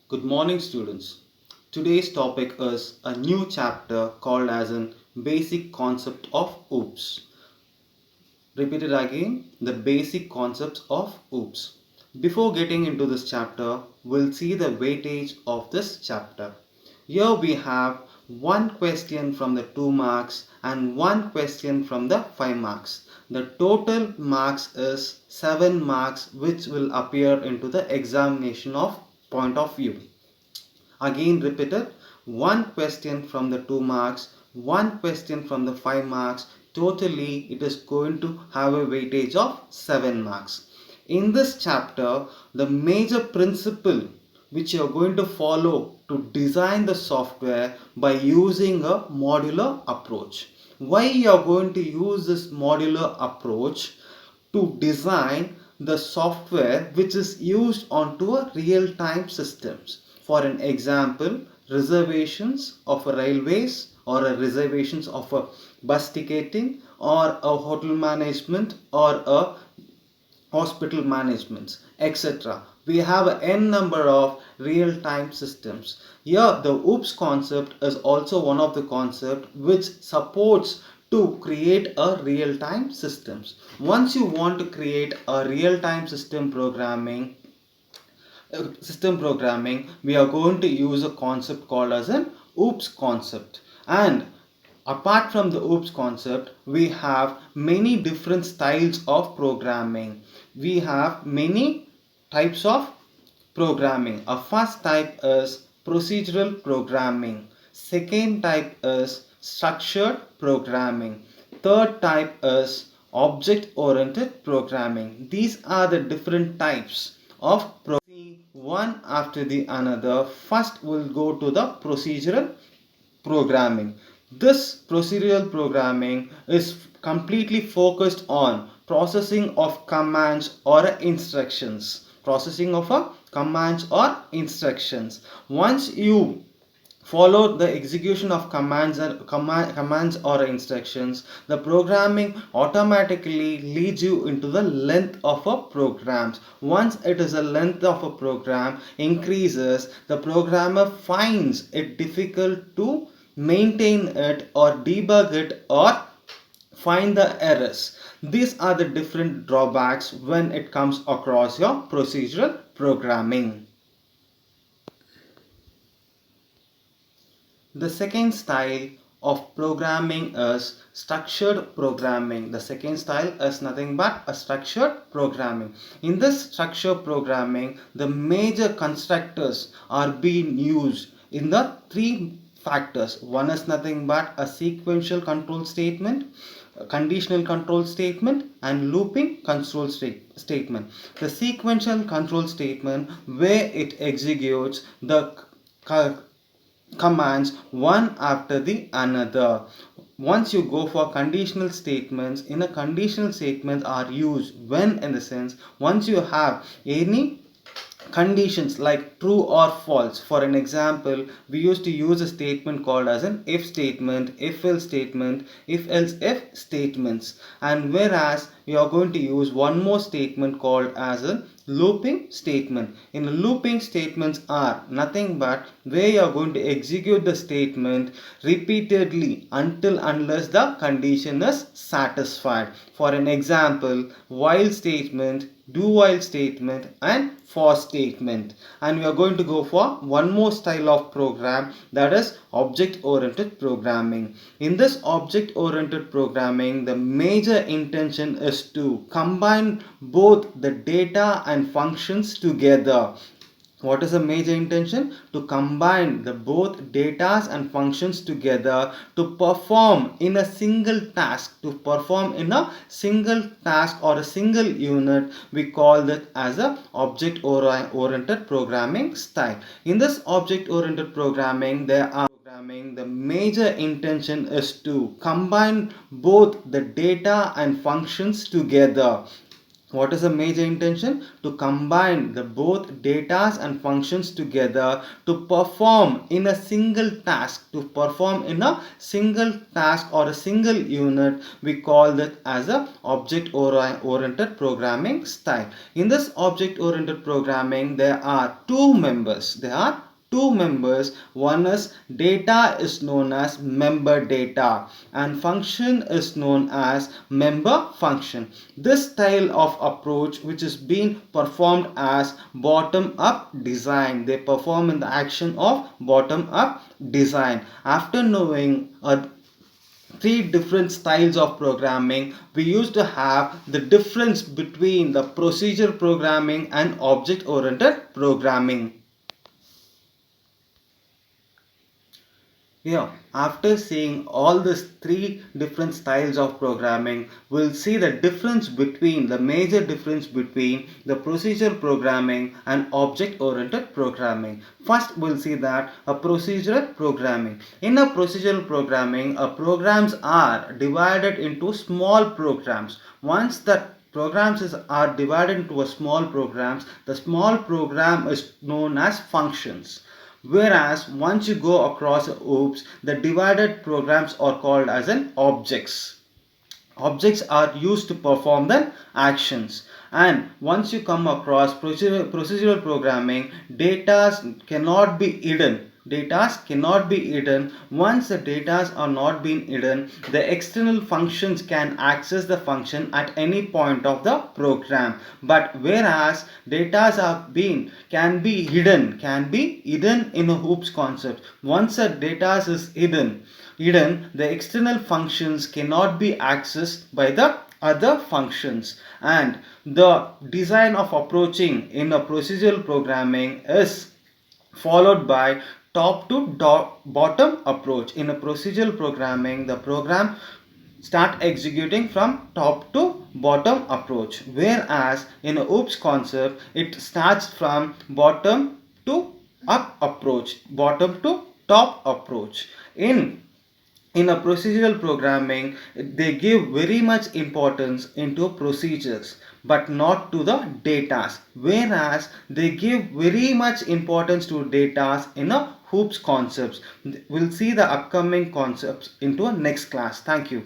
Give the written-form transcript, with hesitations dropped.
Good morning, students. Today's topic is a new chapter called as an basic concept of OOPS. Repeat it again, the basic concepts of OOPS. Before getting into this chapter, we'll see the weightage of this chapter. Here we have one question from the 2 marks and one question from the 5 marks. The total marks is 7 marks, which will appear into the examination of point of view. Again repeated, one question from the 2 marks, one question from the 5 marks. Totally it is going to have a weightage of 7 marks. In this chapter, the major principle which you are going to follow to design the software by using a modular approach. Why you are going to use this modular approach? To design the software which is used onto a real-time systems. For an example, reservations of a railways or a reservations of a bus ticketing or a hotel management or a hospital managements, etc. We have an n number of real-time systems. Here the OOPS concept is also one of the concepts which supports to create a real-time systems. Once you want to create a real-time system programming, we are going to use a concept called as an OOPS concept. And apart from the OOPS concept, we have many different styles of programming. We have many types of programming. A first type is procedural programming. Second type is structured programming. Third type is object-oriented programming. These are the different types of one after the another. First we'll go to the procedural programming. This procedural programming is completely focused on processing of commands or instructions. Processing of a commands or instructions. Once you follow the execution of commands or instructions, the programming automatically leads you into the length of a program. Once it is a length of a program increases, the programmer finds it difficult to maintain it or debug it or find the errors. These are the different drawbacks when it comes across your procedural programming. The second style of programming is structured programming. The second style is nothing but a structured programming. In this structured programming, the major constructors are being used in the three factors. One is nothing but a sequential control statement, a conditional control statement, and looping control statement. The sequential control statement, where it executes the commands one after the another. Once you go for conditional statements, in a conditional statements are used when, in the sense, once you have any conditions like true or false. For an example, we used to use a statement called as an if statement, if else statement, if else if statements. And whereas we are going to use one more statement called as a looping statement. In looping statements are nothing but where you are going to execute the statement repeatedly until unless the condition is satisfied. For an example, while statement, do while statement, and for statement. And we are going to go for one more style of program, that is object oriented programming. In this object oriented programming, the major intention is to combine both the data and functions together. What is the major intention? To combine the both data and functions together to perform in a single task. To perform in a single task or a single unit, we call that as a object oriented programming style. In this object oriented programming, the major intention is to combine both the data and functions together. What is the major intention? To combine the both datas and functions together to perform in a single task. To perform in a single task or a single unit, we call that as a object-oriented programming style. In this object-oriented programming, there are two members. One is data is known as member data and function is known as member function. This style of approach, which is being performed as bottom up design, they perform in the action of bottom up design. After knowing three different styles of programming, we used to have the difference between the procedure programming and object oriented programming. Yeah, after seeing all these three different styles of programming, we'll see the major difference between the procedural programming and object-oriented programming. First, we'll see that a procedural programming. In a procedural programming, programs are divided into small programs. Once the programs are divided into a small programs, the small program is known as functions. Whereas once you go across OOPs, the divided programs are called as an objects. Objects are used to perform the actions. And once you come across procedural programming, data cannot be hidden. Once the data are not being hidden, the external functions can access the function at any point of the program. But whereas can be hidden in a hoops concept. Once the data is hidden, the external functions cannot be accessed by the other functions. And the design of approaching in a procedural programming is followed by top to bottom approach. In a procedural programming, the program start executing from top to bottom approach, whereas in a OOPS concept, it starts from bottom to up approach, bottom to top approach. In a procedural programming, they give very much importance into procedures but not to the datas, whereas they give very much importance to datas in a hoops concepts. We'll see the upcoming concepts into a next class. Thank you.